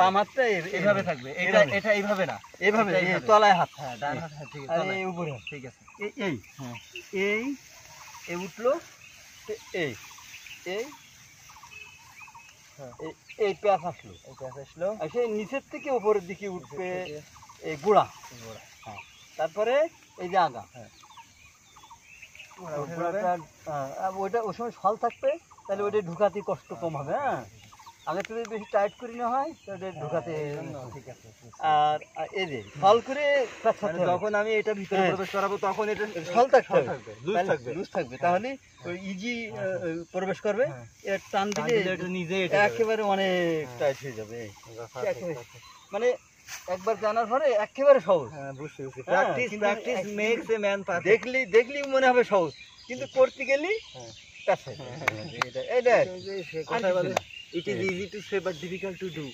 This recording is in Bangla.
বাম হাতটা এইভাবে থাকবে, এটা এটা এইভাবে না, এইভাবে তলায় হাত, হ্যাঁ ডান হাত, হ্যাঁ ঠিক আছে, এই উপরে হাত, ঠিক আছে, এই হ্যাঁ এই উঠলো, এই এই এই প্যাচ আসলো, এই প্যাচ আসলো, সেই নিচের থেকে উপরের দিকে উঠবে এই গোড়া, হ্যাঁ তারপরে এই যে আগা, হ্যাঁ ওইটা ওই সময় ফল থাকবে, তাহলে ওইটা ঢুকাতে কষ্ট কম হবে। হ্যাঁ আগে যদি বেশি টাইট করে নেওয়া হয় তাহলে ঢুকাতে ঠিক আছে। আর এই যে ফল করে যখন আমি এটা ভিতরে প্রবেশ করাবো তখন এটা ফল থাকবে, লুজ থাকবে, তাহলে ওই ইজি প্রবেশ করবে, এর টান দিলে এটা নিজে একেবারে অনেক টাইট হয়ে যাবে, মানে একবার জানার পরে একেবারে সহজ। Practice makes a man perfect. দেখলি মনে হবে সহজ, কিন্তু করতে গেলি এটা it is easy to say but difficult to do.